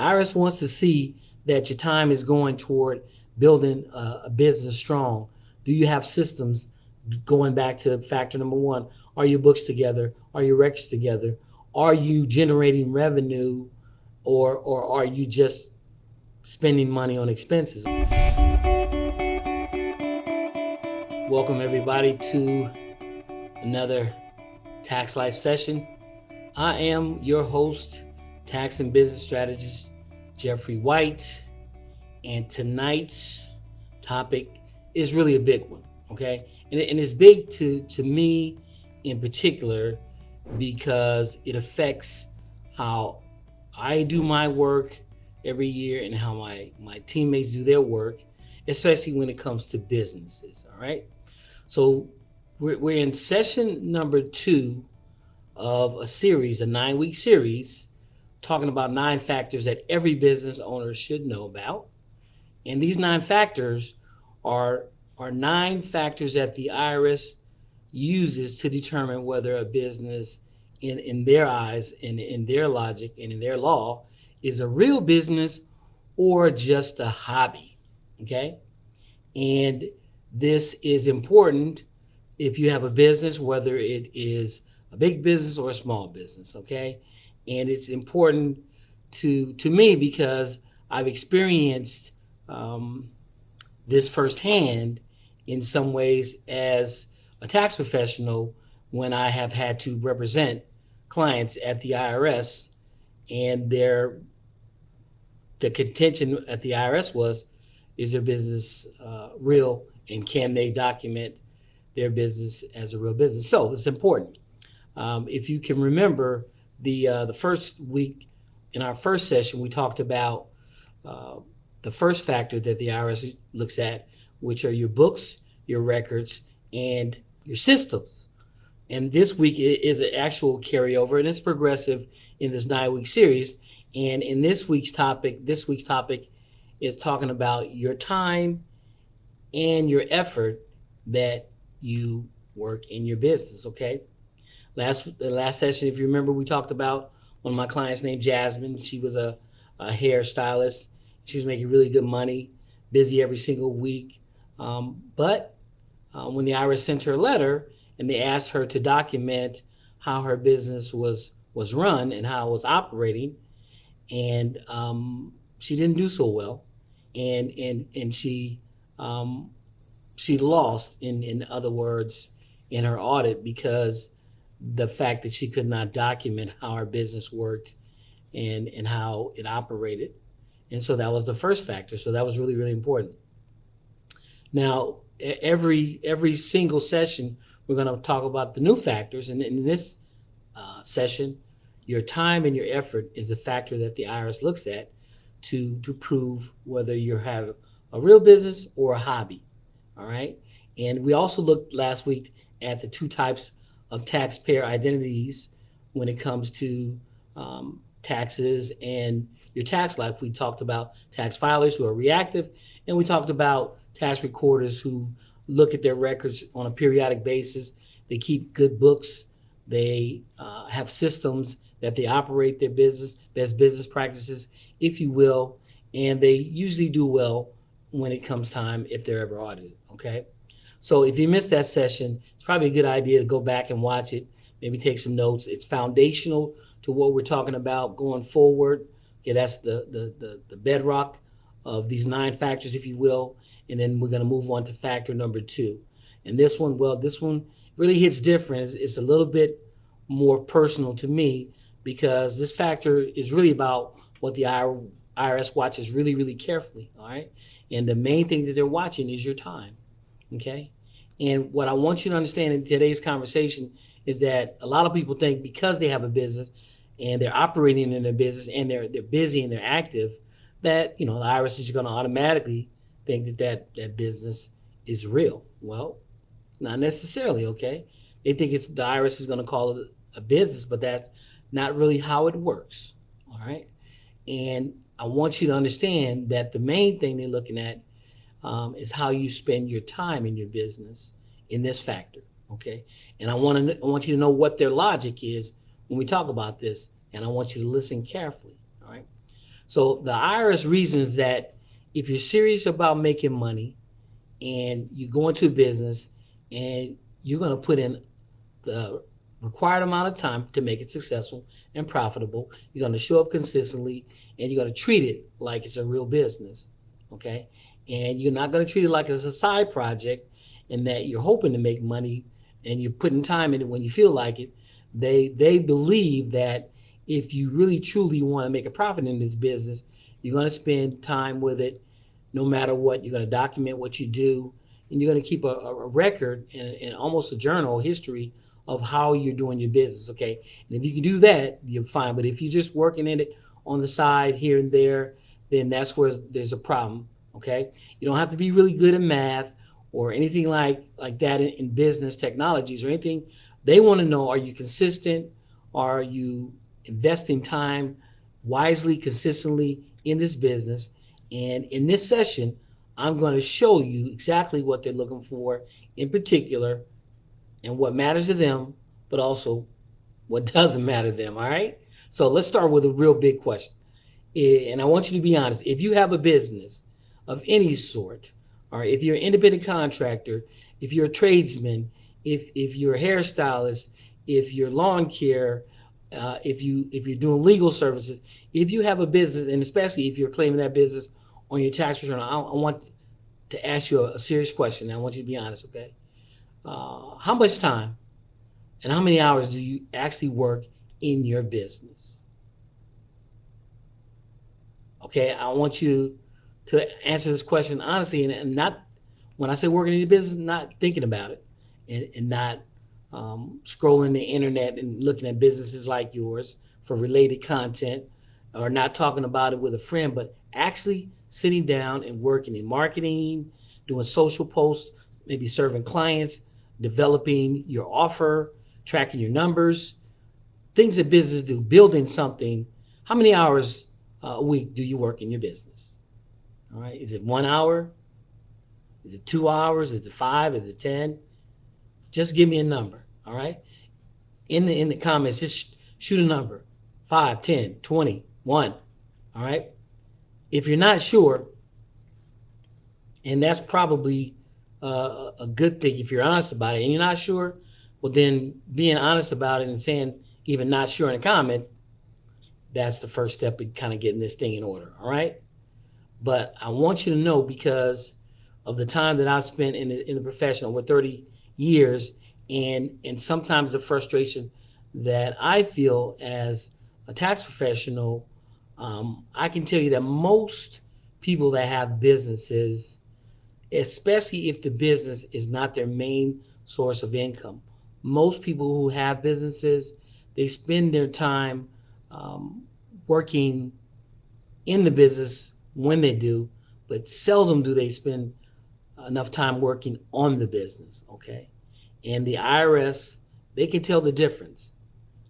IRS wants to see that your time is going toward building a business strong. Do you have systems? Going back to factor number one, are your books together? Are your records together? Are you generating revenue, or are you just spending money on expenses? Welcome everybody to another Tax Life session. I am your host, tax and business strategist Jeffrey White, and tonight's topic is really a big one, okay? And it's big to me in particular because it affects how I do my work every year and how my teammates do their work, especially when it comes to businesses, all right? So we're in session number 2 of a series, a 9-week series, talking about 9 factors that every business owner should know about. And these 9 factors are 9 factors that the IRS uses to determine whether a business, in their eyes and in their logic and in their law, is a real business or just a hobby. Okay? And this is important if you have a business, whether it is a big business or a small business, okay? And it's important to me because I've experienced this firsthand in some ways as a tax professional when I have had to represent clients at the IRS, and the contention at the IRS was, is their business real, and can they document their business as a real business? So it's important. If you can remember, the first week in our first session, we talked about the first factor that the IRS looks at, which are your books, your records, and your systems. And this week is an actual carryover, and it's progressive in this 9-week series. And in this week's topic is talking about your time and your effort that you work in your business, okay? The last session, if you remember, we talked about one of my clients named Jasmine. She was a hairstylist. She was making really good money, busy every single week. But when the IRS sent her a letter and they asked her to document how her business was run and how it was operating, and she didn't do so well, and she lost, in other words, in her audit, because the fact that she could not document how her business worked and how it operated. And so that was the first factor. So that was really, really important. Now, every single session, we're going to talk about the new factors. And in this session, your time and your effort is the factor that the IRS looks at to prove whether you have a real business or a hobby. All right. And we also looked last week at the 2 types of taxpayer identities when it comes to taxes and your tax life. We talked about tax filers who are reactive, and we talked about tax recorders who look at their records on a periodic basis. They keep good books. They have systems that they operate their business, best business practices, if you will, and they usually do well when it comes time if they're ever audited, okay? So if you missed that session, it's probably a good idea to go back and watch it, maybe take some notes. It's foundational to what we're talking about going forward. Okay, that's the bedrock of these 9 factors, if you will, and then we're going to move on to factor number 2. And this one really hits different. It's a little bit more personal to me because this factor is really about what the IRS watches really, really carefully, all right? And the main thing that they're watching is your time, okay? And what I want you to understand in today's conversation is that a lot of people think because they have a business and they're operating in their business and they're busy and they're active, that, the IRS is going to automatically think that business is real. Well, not necessarily, okay? They think the IRS is going to call it a business, but that's not really how it works, all right? And I want you to understand that the main thing they're looking at is how you spend your time in your business in this factor, okay? And I want you to know what their logic is when we talk about this, and I want you to listen carefully, all right? So the IRS reasons that if you're serious about making money and you go into a business and you're going to put in the required amount of time to make it successful and profitable. You're going to show up consistently and you're going to treat it like it's a real business. Okay. And you're not going to treat it like it's a side project and that you're hoping to make money and you're putting time in it when you feel like it. They believe that if you really truly want to make a profit in this business, you're going to spend time with it no matter what. You're going to document what you do and you're going to keep a record and almost a journal history of how you're doing your business. Okay. And if you can do that, you're fine. But if you're just working in it on the side here and there, then that's where there's a problem. Okay. You don't have to be really good at math or anything like that in business technologies or anything. They want to know, are you consistent? Are you investing time wisely, consistently in this business? And in this session, I'm going to show you exactly what they're looking for in particular and what matters to them, but also what doesn't matter to them. All right. So let's start with a real big question. And I want you to be honest. If you have a business of any sort, or if you're an independent contractor, if you're a tradesman, if you're a hairstylist, if you're lawn care, if you're doing legal services, if you have a business, and especially if you're claiming that business on your tax return, I want to ask you a serious question. I want you to be honest, okay? How much time and how many hours do you actually work in your business? Okay, I want you to answer this question honestly and not, when I say working in your business, not thinking about it and not scrolling the internet and looking at businesses like yours for related content or not talking about it with a friend, but actually sitting down and working in marketing, doing social posts, maybe serving clients, developing your offer, tracking your numbers, things that business do, building something. How many hours a week do you work in your business? All right. Is it 1 hour? Is it 2 hours? Is it five? Is it 10? Just give me a number. All right. In the comments, just shoot a number. 5, 10, 20, 1. All right. If you're not sure, and that's probably a good thing if you're honest about it, and you're not sure, well, then being honest about it and saying even not sure in a comment, that's the first step in kind of getting this thing in order. All right. But I want you to know, because of the time that I've spent in the profession over 30 years, and sometimes the frustration that I feel as a tax professional, I can tell you that most people that have businesses, especially if the business is not their main source of income, most people who have businesses, they spend their time um, working in the business when they do, but seldom do they spend enough time working on the business. Okay. And the IRS, they can tell the difference.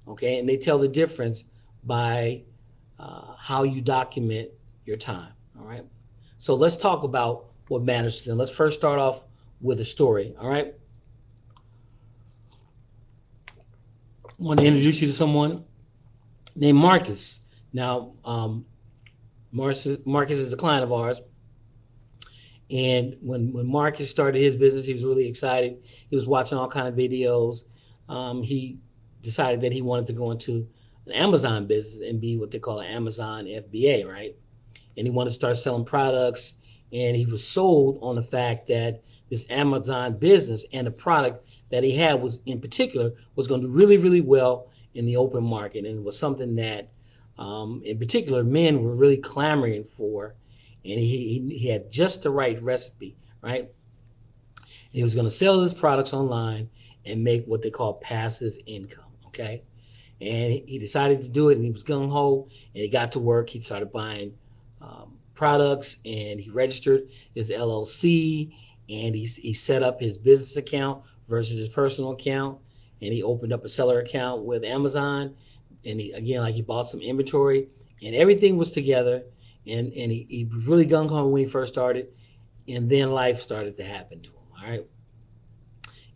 Okay. And they tell the difference by how you document your time. All right. So let's talk about what matters to them. Let's first start off with a story. All right. I want to introduce you to someone named Marcus. Now, Marcus is a client of ours. And when Marcus started his business, he was really excited. He was watching all kind of videos. He decided that he wanted to go into an Amazon business and be what they call an Amazon FBA, right? And he wanted to start selling products. And he was sold on the fact that this Amazon business and the product that he had was, in particular, was going to do really, really well in the open market. And it was something that, in particular, men were really clamoring for, and he had just the right recipe, right? And he was going to sell his products online and make what they call passive income, okay? And he decided to do it, and he was gung ho, and he got to work. He started buying products, and he registered his LLC, and he set up his business account versus his personal account, and he opened up a seller account with Amazon, and he, again, like, he bought some inventory, and everything was together, and he was really gung ho when he first started, and then life started to happen to him. All right,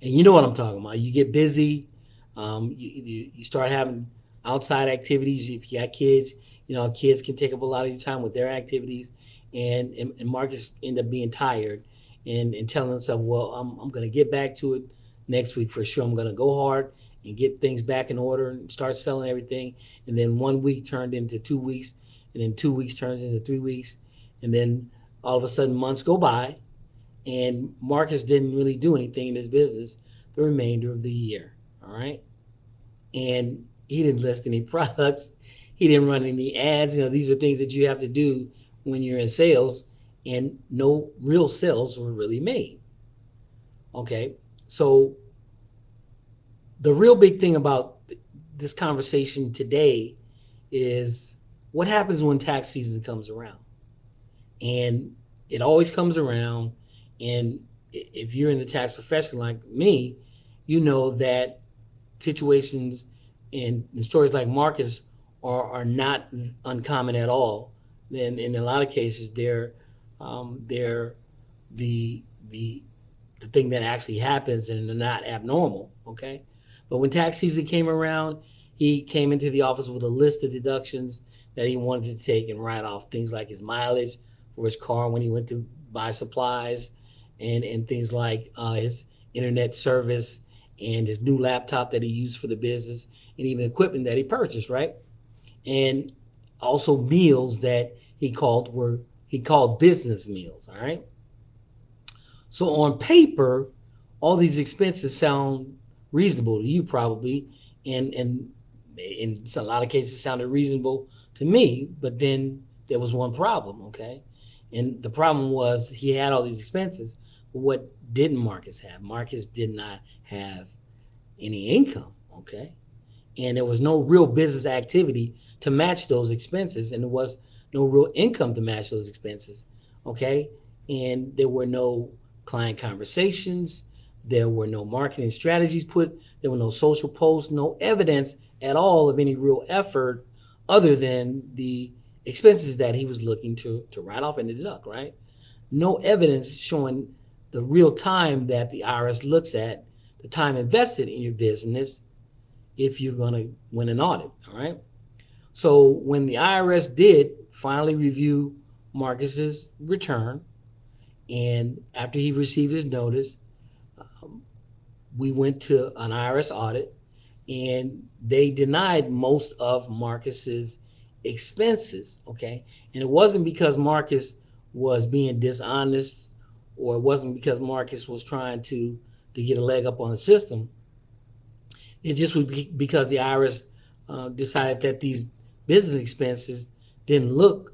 and you know what I'm talking about. You get busy, you start having outside activities. If you got kids, Kids can take up a lot of your time with their activities, and Marcus end up being tired and telling himself, well, I'm going to get back to it next week for sure. I'm going to go hard and get things back in order and start selling everything. And then 1 week turned into 2 weeks, and then 2 weeks turns into 3 weeks, and then all of a sudden months go by, and Marcus didn't really do anything in his business the remainder of the year. All right, and he didn't list any products, he didn't run any ads. These are things that you have to do when you're in sales, and no real sales were really made. Okay, so the real big thing about this conversation today is what happens when tax season comes around. And it always comes around. And if you're in the tax profession like me, you know that situations and stories like Marcus are not uncommon at all. And in a lot of cases, they're the the the thing that actually happens, and they're not abnormal. Okay, but when tax season came around, he came into the office with a list of deductions that he wanted to take and write off, things like his mileage for his car when he went to buy supplies, and things like his internet service and his new laptop that he used for the business, and even equipment that he purchased, right? And also meals that he called business meals. All right. So on paper, all these expenses sound reasonable to you probably, and in a lot of cases sounded reasonable to me. But then there was one problem, okay? And the problem was he had all these expenses, but what didn't Marcus have? Marcus did not have any income, okay? And there was no real business activity to match those expenses, and there was no real income to match those expenses, okay? And there were no client conversations, there were no marketing strategies put, there were no social posts, no evidence at all of any real effort other than the expenses that he was looking to write off and deduct, right? No evidence showing the real time that the IRS looks at, the time invested in your business if you're going to win an audit. All right. So when the IRS did finally review Marcus's return, and after he received his notice, um, we went to an IRS audit, and they denied most of Marcus's expenses. Okay. And it wasn't because Marcus was being dishonest, or it wasn't because Marcus was trying to get a leg up on the system. It just would be because the IRS decided that these business expenses didn't look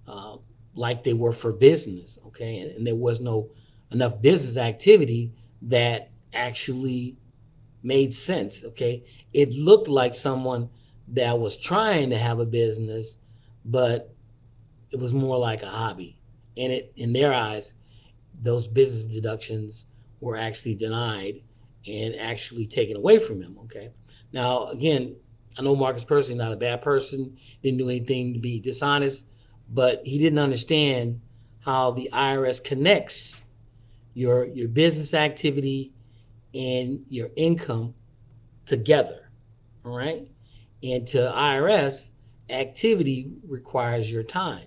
uh, like they were for business, okay, and there was no enough business activity that actually made sense, okay. It looked like someone that was trying to have a business, but it was more like a hobby, and it in their eyes those business deductions were actually denied and actually taken away from him. Okay. Now, again, I know Marcus personally not a bad person, didn't do anything to be dishonest, but he didn't understand how the IRS connects your business activity and your income together. All right. And to IRS, activity requires your time.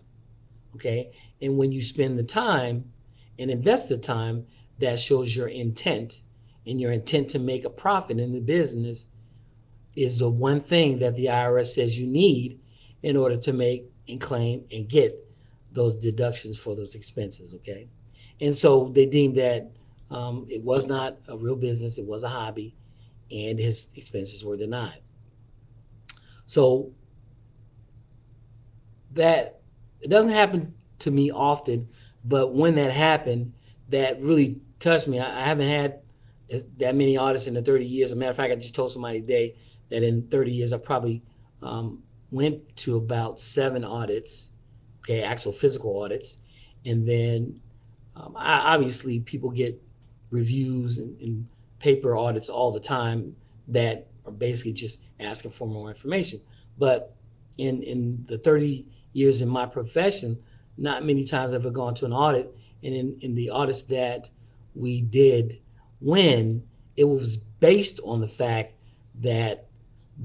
Okay. And when you spend the time and invest the time, that shows your intent, and your intent to make a profit in the business is the one thing that the IRS says you need in order to make and claim and get those deductions for those expenses. Okay. And so they deemed that it was not a real business, it was a hobby, and his expenses were denied. So that it doesn't happen to me often, but when that happened, that really touched me. I haven't had that many audits in the 30 years. As a matter of fact, I just told somebody today that in 30 years I probably went to about 7 audits, okay, actual physical audits, and then obviously people get reviews and paper audits all the time that are basically just asking for more information. But in the 30 years in my profession, not many times have I gone to an audit, and in the audits that we did when it was based on the fact that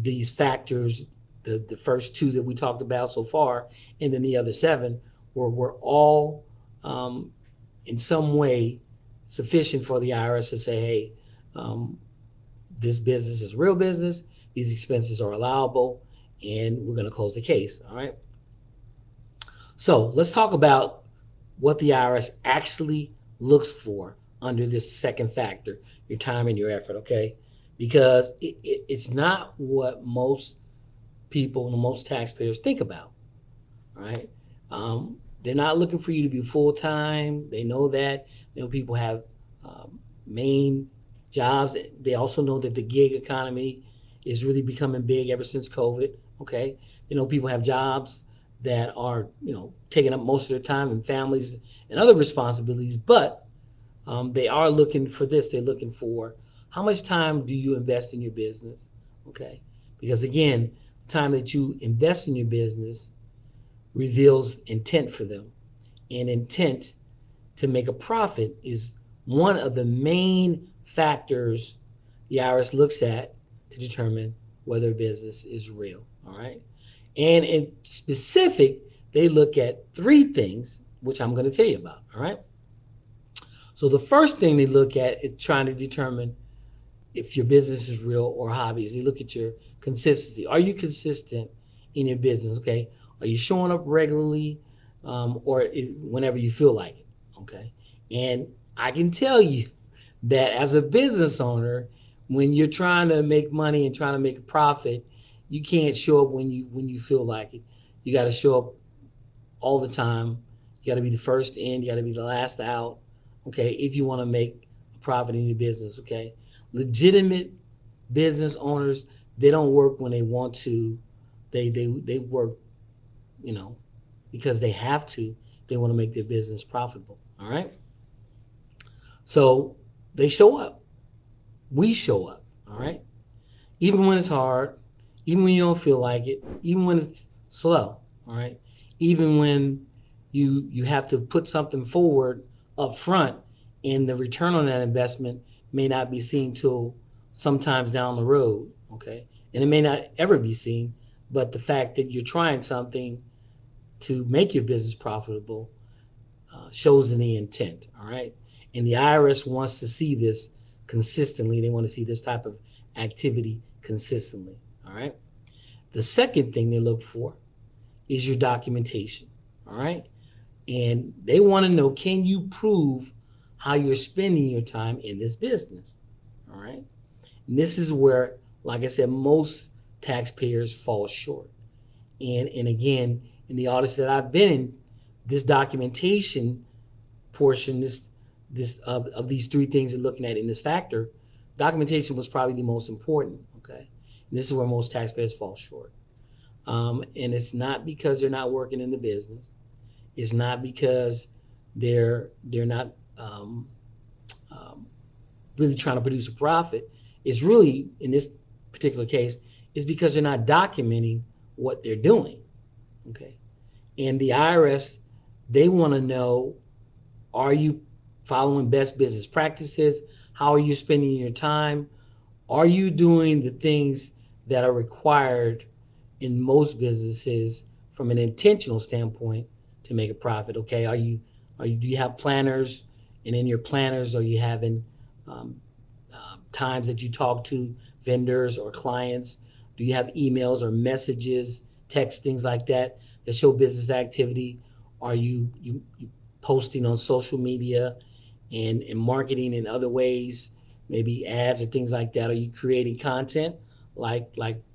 these factors the first two that we talked about so far, and then the other seven were all in some way sufficient for the IRS to say, hey, this business is real business, these expenses are allowable, and we're going to close the case. All right. So let's talk about what the IRS actually looks for under this second factor, your time and your effort, okay? Because it's not what most people, most taxpayers think about, right? They're not looking for you to be full time. They know that. You know, people have main jobs. They also know that the gig economy is really becoming big ever since COVID. Okay, you know, people have jobs that are, you know, taking up most of their time and families and other responsibilities, but they are looking for this. They're looking for how much time do you invest in your business? Okay, because again, time that you invest in your business reveals intent for them, and intent to make a profit is one of the main factors the IRS looks at to determine whether a business is real. All right. And in specific, they look at three things, which I'm going to tell you about. All right. So the first thing they look at is trying to determine if your business is real or hobby is they look at your consistency. Are you consistent in your business? Okay. Are you showing up regularly whenever you feel like it? Okay. And I can tell you that as a business owner, when you're trying to make money and trying to make a profit, you can't show up when you feel like it. You got to show up all the time. You got to be the first in. You got to be the last out. Okay, if you want to make a profit in your business. Okay, legitimate business owners, they don't work when they want to. They work, you know, because they have to. They want to make their business profitable. All right. So they show up. We show up. All right. Even when it's hard, even when you don't feel like it, even when it's slow. All right. Even when you have to put something forward up front, and the return on that investment may not be seen till sometimes down the road. Okay. And it may not ever be seen, but the fact that you're trying something to make your business profitable shows in the intent. All right. And the IRS wants to see this consistently. They want to see this type of activity consistently. All right. The second thing they look for is your documentation. All right. And they want to know, can you prove how you're spending your time in this business? All right. And this is where, like I said, most taxpayers fall short. And again, in the audits that I've been in, this documentation portion, this of these three things you're looking at in this factor, documentation was probably the most important. Okay, and this is where most taxpayers fall short. And it's not because they're not working in the business. It's not because they're not um, really trying to produce a profit. It's really, in this particular case, is because they're not documenting what they're doing. Okay, and the IRS, they want to know, are you following best business practices? How are you spending your time? Are you doing the things that are required in most businesses from an intentional standpoint to make a profit? Okay, do you have planners, and in your planners are you having um, times that you talk to vendors or clients? Do you have emails or messages, text, things like that that show business activity? Are you posting on social media and marketing in other ways, maybe ads or things like that? Are you creating content like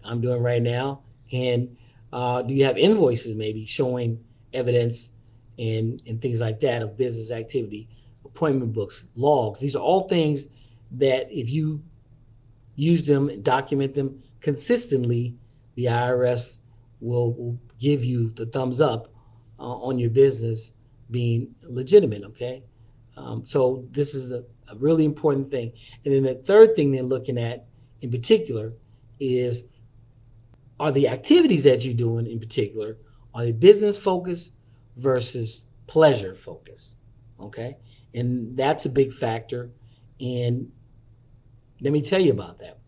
I'm doing right now? And do you have invoices maybe showing evidence and things like that of business activity, appointment books, logs? These are all things that if you use them and document them consistently, the IRS will give you the thumbs up on your business being legitimate. Okay, so this is a really important thing. And then the third thing they're looking at in particular is, are the activities that you're doing in particular, are they business focused versus pleasure focused? Okay, and that's a big factor. And let me tell you about that.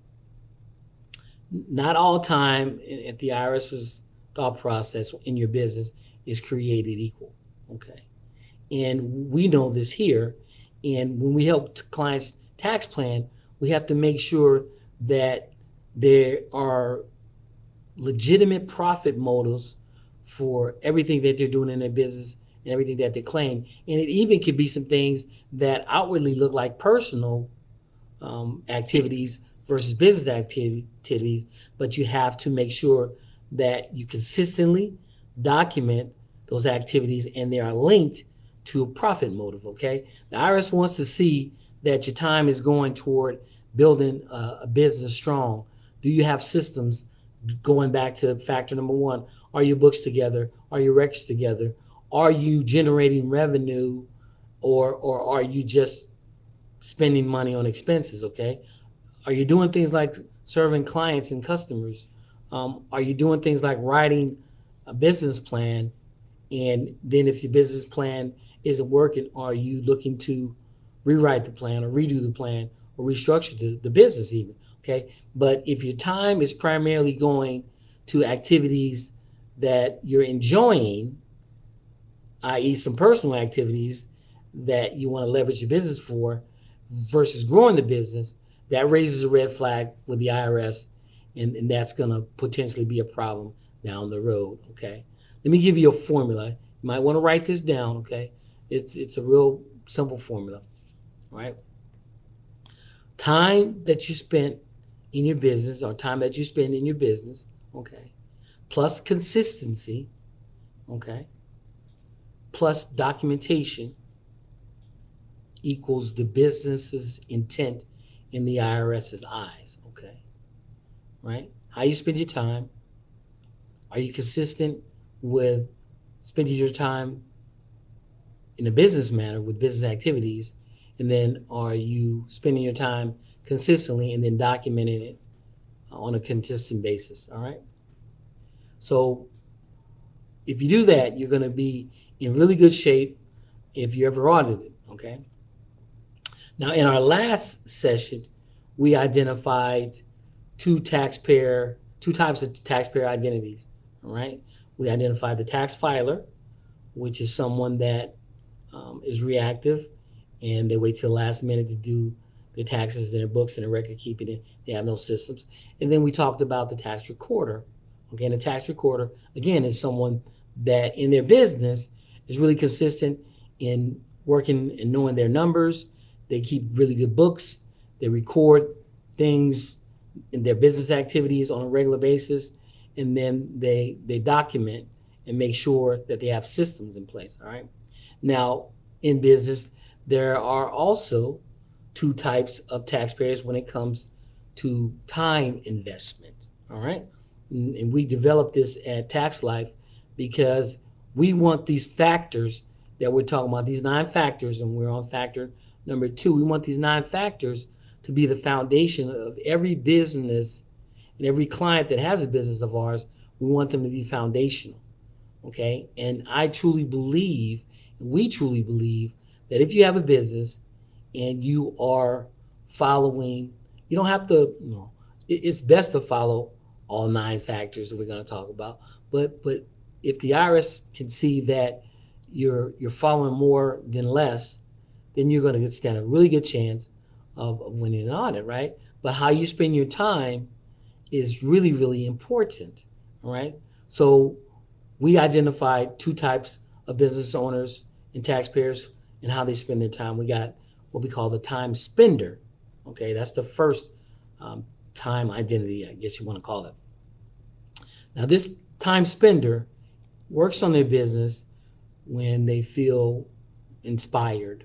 Not all time at the IRS's thought process in your business is created equal. Okay. And we know this here. And when we help clients tax plan, we have to make sure that there are legitimate profit motives for everything that they're doing in their business and everything that they claim. And it even could be some things that outwardly look like personal activities versus business activities, but you have to make sure that you consistently document those activities and they are linked to a profit motive. Okay, the IRS wants to see that your time is going toward building a business strong. Do you have systems? Going back to factor number one, are your books together? Are your records together? Are you generating revenue, or are you just spending money on expenses? Okay, are you doing things like serving clients and customers? Are you doing things like writing a business plan? And then if your business plan isn't working, are you looking to rewrite the plan or redo the plan or restructure the business even? Okay. But if your time is primarily going to activities that you're enjoying, i.e., some personal activities that you want to leverage your business for versus growing the business, that raises a red flag with the IRS, and that's going to potentially be a problem down the road. Okay, let me give you a formula. You might want to write this down. Okay, it's a real simple formula. Right, time that you spent in your business or time that you spend in your business. Okay, plus consistency. Okay, plus documentation equals the business's intent in the IRS's eyes. Okay, right? How you spend your time. Are you consistent with spending your time in a business manner with business activities? And then are you spending your time consistently and then documenting it on a consistent basis? All right. So if you do that, you're going to be in really good shape if you ever audited. Okay. Now, in our last session, we identified two types of taxpayer identities. All right. We identified the tax filer, which is someone that is reactive and they wait till the last minute to do their taxes and their books and their record keeping. And they have no systems. And then we talked about the tax recorder. Okay, and the tax recorder again is someone that in their business is really consistent in working and knowing their numbers. They keep really good books. They record things in their business activities on a regular basis, and then they document and make sure that they have systems in place. All right. Now, in business, there are also two types of taxpayers when it comes to time investment. All right. And we developed this at Tax Life because we want these factors that we're talking about, these 9 factors, and we're on factor number 2. We want these 9 factors to be the foundation of every business and every client that has a business of ours. We want them to be foundational. Okay. And I truly believe, and we truly believe, that if you have a business and you are following, you don't have to, it's best to follow all 9 factors that we're going to talk about. But if the IRS can see that you're following more than less, then you're going to stand a really good chance of winning an audit, right? But how you spend your time is really, really important, all right? So we identified 2 types of business owners and taxpayers and how they spend their time. We got what we call the time spender. Okay, that's the first time identity, I guess you want to call it. Now, this time spender works on their business when they feel inspired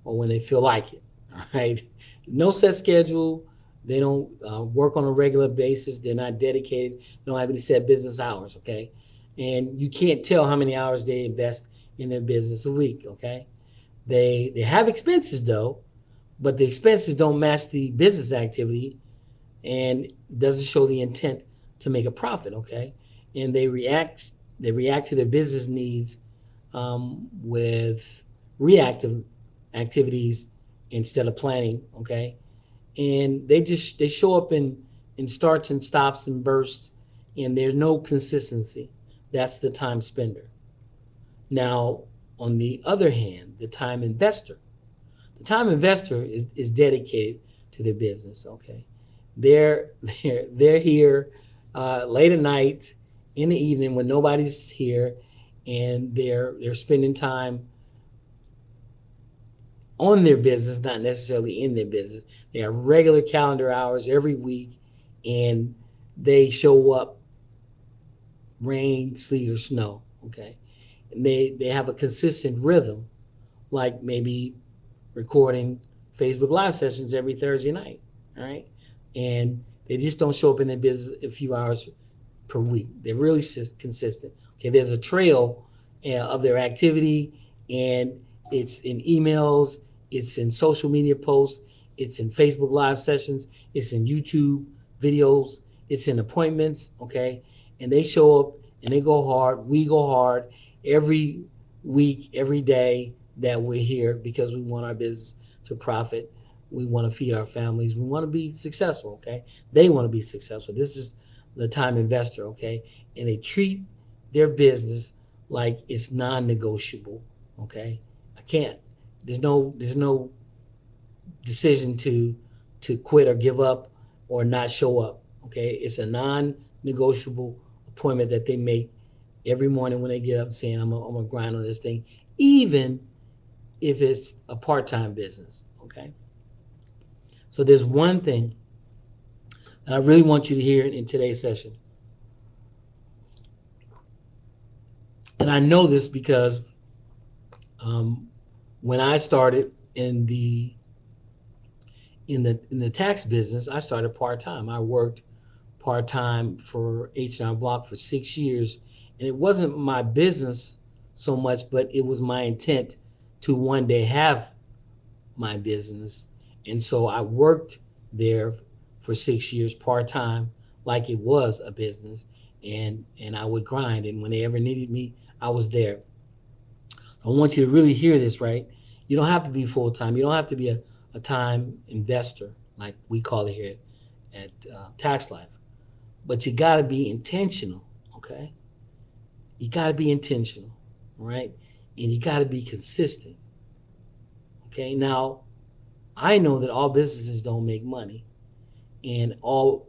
or when they feel like it. All right, no set schedule. They don't work on a regular basis. They're not dedicated. They don't have any set business hours. Okay, and you can't tell how many hours they invest in their business a week. Okay, they have expenses though, but the expenses don't match the business activity and doesn't show the intent to make a profit. Okay, and they react to their business needs with reactive activities instead of planning. Okay, and they show up in and starts and stops and bursts, and there's no consistency. That's the time spender. Now, on the other hand, the time investor is dedicated to their business. Okay, they're here late at night, in the evening when nobody's here, and they're spending time on their business, not necessarily in their business. They have regular calendar hours every week, and they show up rain, sleet, or snow. Okay, and they have a consistent rhythm, like maybe recording Facebook Live sessions every Thursday night. All right, and they just don't show up in their business a few hours per week. They're really consistent. Okay, there's a trail of their activity, and it's in emails, it's in social media posts, it's in Facebook Live sessions, it's in YouTube videos, it's in appointments. Okay, and they show up and they go hard. We go hard every week, every day that we're here because we want our business to profit. We want to feed our families. We want to be successful. Okay, they want to be successful. This is the time investor, okay? And they treat their business like it's non-negotiable, okay? I can't. There's no decision to quit or give up or not show up, okay? It's a non-negotiable appointment that they make every morning when they get up saying, I'm gonna grind on this thing, even if it's a part-time business, okay? So there's one thing that I really want you to hear in today's session. And I know this because um, when I started in the tax business, I started part time. I worked part time for H&R Block for 6 years, and it wasn't my business so much, but it was my intent to one day have my business, and so I worked there for 6 years part time, like it was a business, and I would grind, and when they ever needed me, I was there. I want you to really hear this, right? You don't have to be full time. You don't have to be a time investor, like we call it here at Tax Life. But you got to be intentional, okay? You got to be intentional, right? And you got to be consistent, okay? Now, I know that all businesses don't make money, and all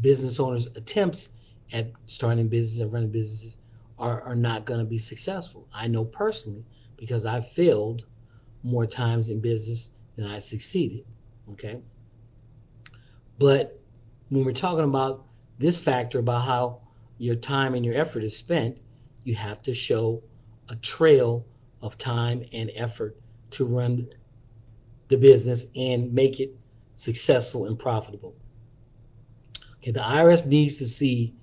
business owners' attempts at starting business and running businesses are not going to be successful. I know personally because I failed more times in business than I succeeded. Okay. But when we're talking about this factor about how your time and your effort is spent, you have to show a trail of time and effort to run the business and make it successful and profitable. Okay, the IRS needs to see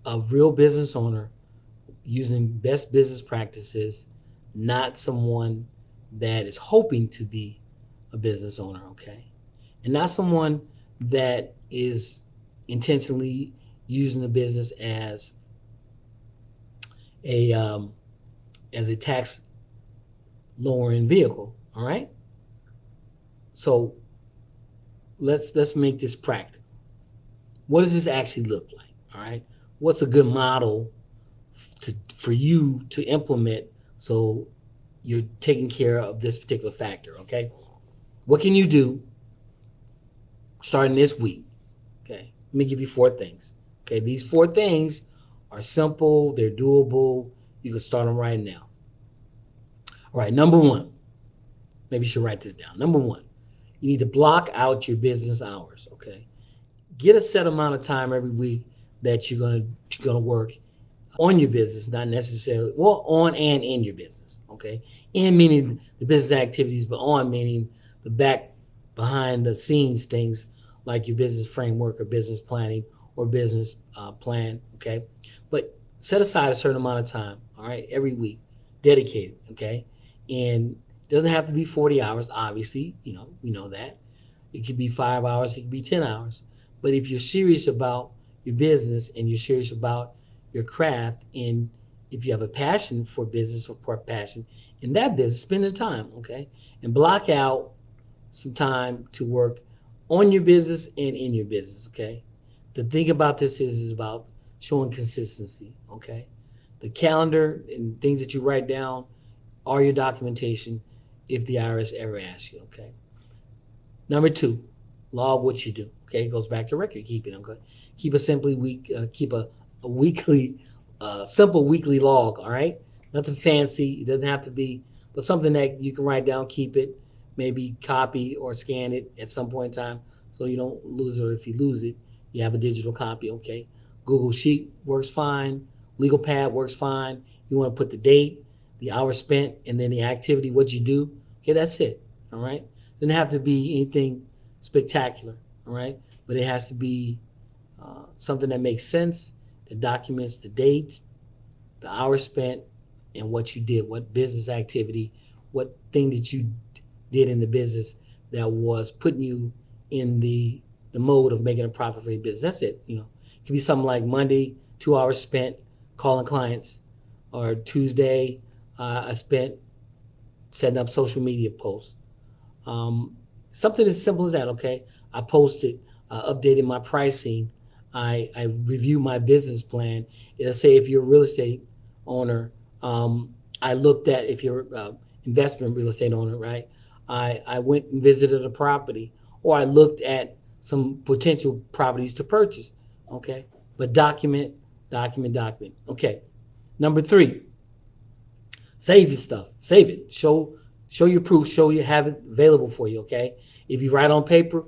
a real business owner using best business practices, not someone that is hoping to be a business owner, okay? And not someone that is intentionally using the business a um, as a tax lowering vehicle. All right. So let's make this practical. What does this actually look like? All right. What's a good model for you to implement so you're taking care of this particular factor? Okay. What can you do starting this week? Okay. Let me give you four things. Okay. These four things are simple. They're doable. You can start them right now. All right. Number one. Maybe you should write this down. Number one, you need to block out your business hours. Okay, get a set amount of time every week that you're gonna work on your business, not necessarily well on and in your business. Okay, in meaning the business activities, but on meaning the back behind the scenes things like your business framework or business planning or business plan. Okay, but set aside a certain amount of time. All right, every week, dedicated. Okay, and it doesn't have to be 40 hours. Obviously, we know that it could be 5 hours, it could be 10 hours. But if you're serious about your business and you're serious about your craft, and if you have a passion for business or passion in that business, spend the time, okay? And block out some time to work on your business and in your business, okay? The thing about this is about showing consistency, okay? The calendar and things that you write down are your documentation if the IRS ever asks you, okay? Number two, log what you do. Okay, it goes back to record keeping. Okay, keep a weekly, simple weekly log. All right, nothing fancy. It doesn't have to be, but something that you can write down, keep it, maybe copy or scan it at some point in time, so you don't lose it. Or if you lose it, you have a digital copy. Okay, Google Sheet works fine. Legal Pad works fine. You want to put the date, the hours spent, and then the activity, what you do. Okay, that's it. All right. Doesn't have to be anything spectacular, all right? But it has to be something that makes sense, that documents the dates, the hours spent, and what you did, what business activity, what thing that you did in the business that was putting you in the mode of making a profit for your business. That's it. It could be something like Monday, 2 hours spent calling clients, or Tuesday, I spent setting up social media posts. Um, Something as simple as that, okay? I posted, updated my pricing. I review my business plan. It'll say if you're a real estate owner, I looked at if you're investment real estate owner, right? I went and visited a property, or I looked at some potential properties to purchase, okay? But document, document, document. Okay. Number three, save your stuff. Save it. Show your proof. Show you have it available for you. Okay. If you write on paper,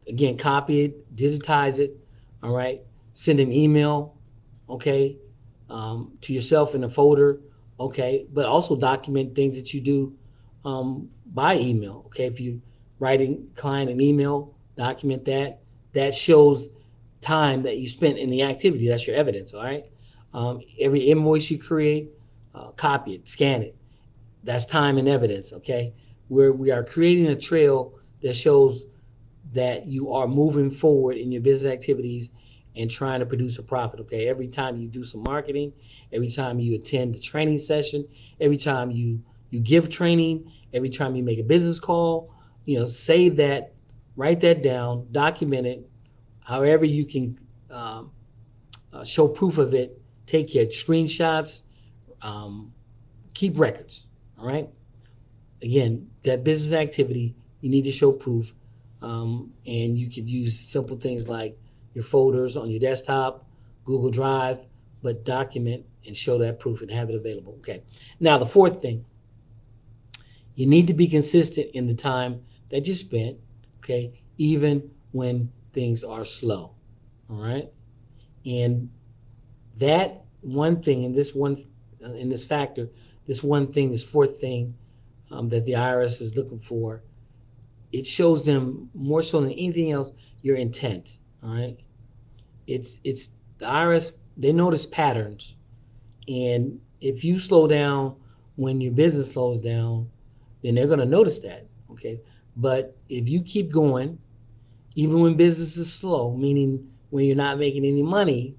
again, copy it, digitize it. All right. Send an email. Okay. To yourself in a folder. Okay. But also document things that you do by email. Okay. If you writing client an email, document that. That shows time that you spent in the activity. That's your evidence. All right. Every invoice you create, copy it, scan it. That's time and evidence, okay? Where we are creating a trail that shows that you are moving forward in your business activities and trying to produce a profit, okay? Every time you do some marketing, every time you attend a training session, every time you give training, every time you make a business call, save that, write that down, document it, however you can show proof of it, take your screenshots, um, keep records, all right? Again, that business activity, you need to show proof. And you could use simple things like your folders on your desktop, Google Drive, but document and show that proof and have it available. Okay. Now, the fourth thing, you need to be consistent in the time that you spent, okay, even when things are slow. All right. And that one thing, in this factor, this one thing, this fourth thing that the IRS is looking for, it shows them more so than anything else your intent. All right, it's the IRS. They notice patterns, and if you slow down when your business slows down, then they're going to notice that. Okay, but if you keep going, even when business is slow, meaning when you're not making any money,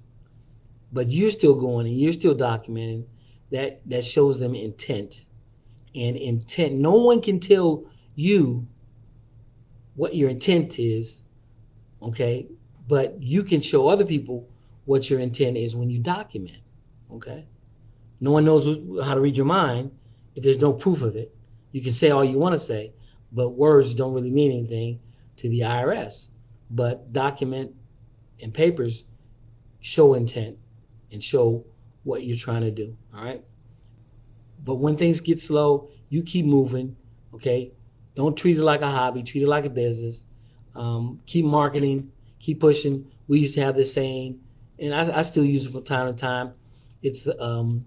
but you're still going and you're still documenting, that shows them intent. And intent, no one can tell you what your intent is, okay? But you can show other people what your intent is when you document, okay? No one knows how to read your mind if there's no proof of it. You can say all you want to say, but words don't really mean anything to the IRS. But document and papers show intent and show what you're trying to do, all right? But when things get slow, you keep moving, okay? Don't treat it like a hobby, treat it like a business. Keep marketing, keep pushing. We used to have this saying, and I still use it from time to time. It's acronym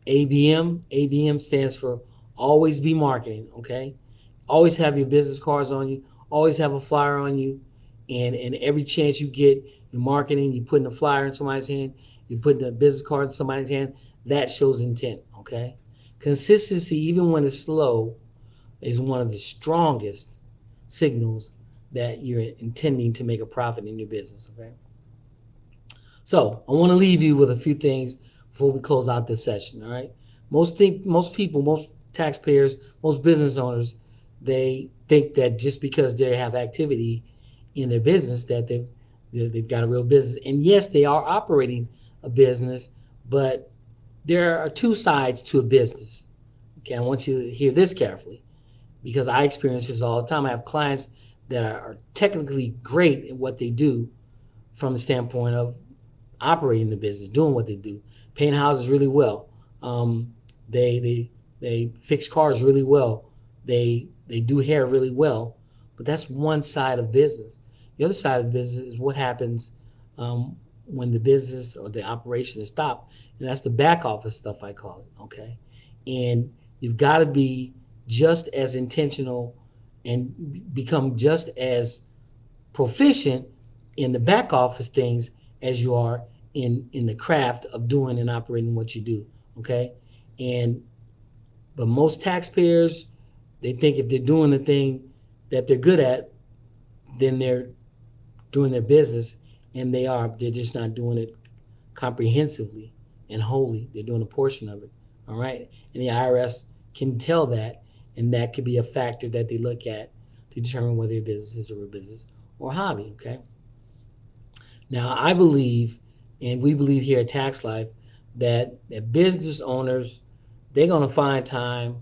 ABM. ABM stands for always be marketing, okay? Always have your business cards on you, always have a flyer on you, and every chance you get, you're marketing, you're putting a flyer in somebody's hand, you're putting a business card in somebody's hand, that shows intent, okay? Consistency, even when it's slow, is one of the strongest signals that you're intending to make a profit in your business, okay? So I want to leave you with a few things before we close out this session, all right? Most people, most taxpayers, most business owners, they think that just because they have activity in their business that they've got a real business. And yes, they are operating a business, but there are two sides to a business. Okay, I want you to hear this carefully because I experience this all the time. I have clients that are technically great at what they do from the standpoint of operating the business, doing what they do, paint houses really well. They they fix cars really well. They do hair really well. But that's one side of business. The other side of the business is what happens when the business or the operation is stopped, and that's the back office stuff I call it. Okay, and you've got to be just as intentional and become just as proficient in the back office things as you are in the craft of doing and operating what you do. Okay, and but most taxpayers, they think if they're doing the thing that they're good at, then they're doing their business, and they are. They're just not doing it comprehensively and wholly. They're doing a portion of it. All right, and the IRS can tell that, and that could be a factor that they look at to determine whether your business is a real business or a hobby. Okay. Now, I believe, and we believe here at Tax Life, that business owners, they're going to find time,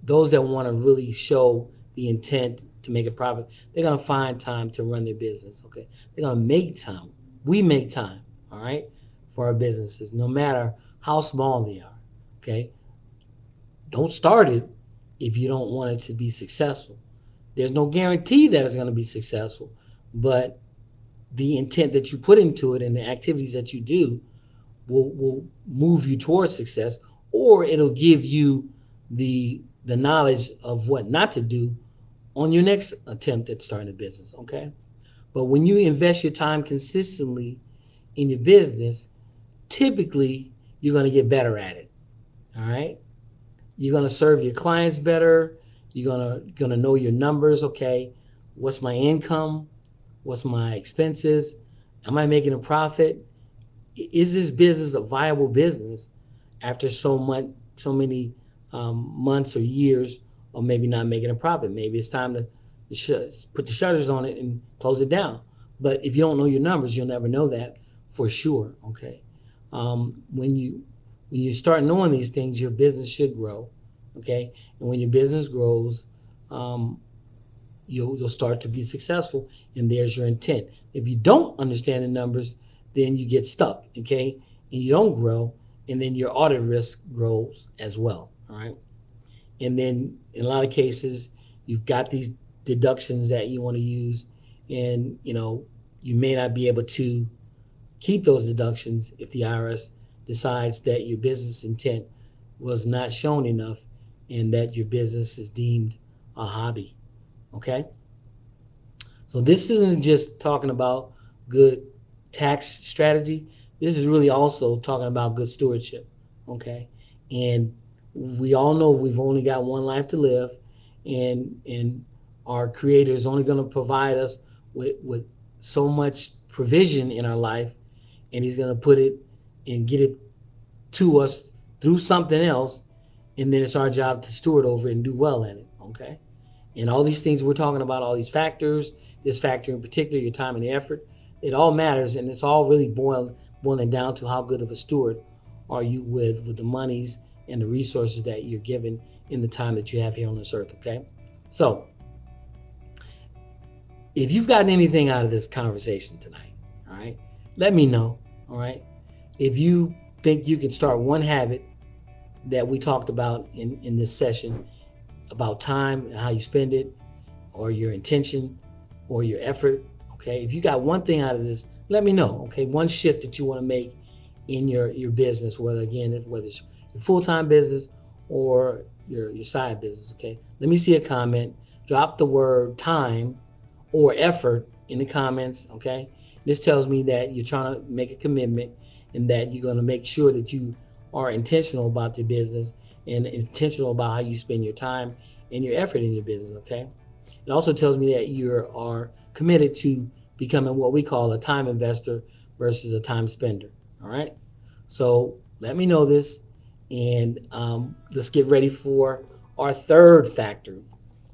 those that want to really show the intent to make a profit, they're going to find time to run their business, okay? They're going to make time. We make time, all right, for our businesses, no matter how small they are, okay? Don't start it if you don't want it to be successful. There's no guarantee that it's going to be successful, but the intent that you put into it and the activities that you do will move you towards success, or it'll give you the knowledge of what not to do on your next attempt at starting a business. Okay, but when you invest your time consistently in your business, typically you're going to get better at it. All right, you're going to serve your clients better. You're going to know your numbers. Okay, what's my income? What's my expenses? Am I making a profit? Is this business a viable business after so many months or years of maybe not making a profit? Maybe it's time to put the shutters on it and close it down. But if you don't know your numbers, you'll never know that for sure. Okay, when you start knowing these things, your business should grow. Okay, and when your business grows, um, you'll start to be successful, and there's your intent. If you don't understand the numbers, then you get stuck, okay, and you don't grow, and then your audit risk grows as well. All right, and then in a lot of cases, you've got these deductions that you want to use, and you may not be able to keep those deductions if the IRS decides that your business intent was not shown enough and that your business is deemed a hobby. Okay, so this isn't just talking about good tax strategy. This is really also talking about good stewardship. Okay, and we all know we've only got one life to live, and our Creator is only going to provide us with so much provision in our life, and He's going to put it and get it to us through something else, and then it's our job to steward over it and do well at it. Okay, and all these things we're talking about, all these factors, this factor in particular, your time and the effort, it all matters, and it's all really boiling down to how good of a steward are you with the monies and the resources that you're given in the time that you have here on this earth. Okay, so if you've gotten anything out of this conversation tonight, all right, let me know. All right, if you think you can start one habit that we talked about in this session about time and how you spend it, or your intention, or your effort. Okay, if you got one thing out of this, let me know. Okay, one shift that you want to make in your business, whether it's your full-time business or your side business. Okay, let me see a comment. Drop the word time or effort in the comments. Okay, this tells me that you're trying to make a commitment and that you're going to make sure that you are intentional about the business and intentional about how you spend your time and your effort in your business. Okay, it also tells me that you are committed to becoming what we call a time investor versus a time spender. All right, so let me know this, and let's get ready for our third factor.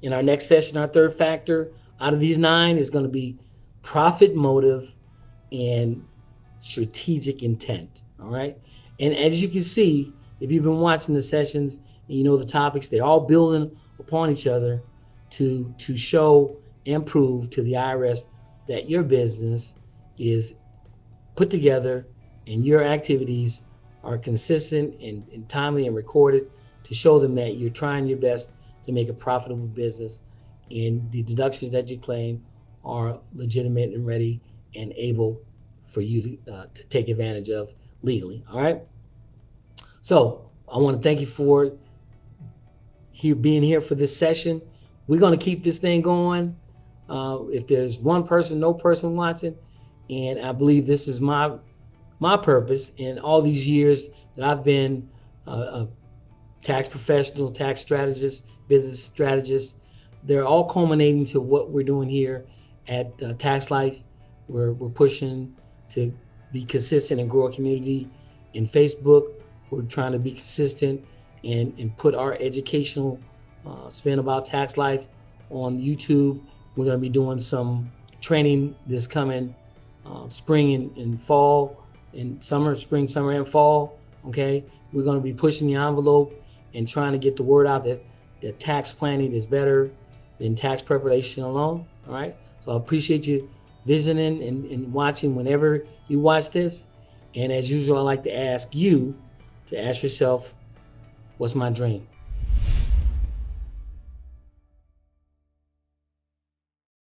In our next session, our third factor out of these 9 is going to be profit motive and strategic intent. All right. And as you can see, if you've been watching the sessions and you know the topics, they're all building upon each other to show and prove to the IRS that your business is put together and your activities are consistent and timely and recorded to show them that you're trying your best to make a profitable business and the deductions that you claim are legitimate and ready and able for you to take advantage of legally. All right. So I want to thank you for being here for this session. We're going to keep this thing going. If there's one person, no person watching, and I believe this is my purpose in all these years that I've been a tax professional, tax strategist, business strategist. They're all culminating to what we're doing here at Tax Life. We're pushing to be consistent and grow a community in Facebook. We're trying to be consistent and put our educational spin about tax life on YouTube. We're going to be doing some training this coming spring and fall, and spring, summer, and fall. Okay, we're going to be pushing the envelope and trying to get the word out that tax planning is better than tax preparation alone. All right, so I appreciate you visiting and watching whenever you watch this. And as usual, I like to ask you to ask yourself, what's my dream?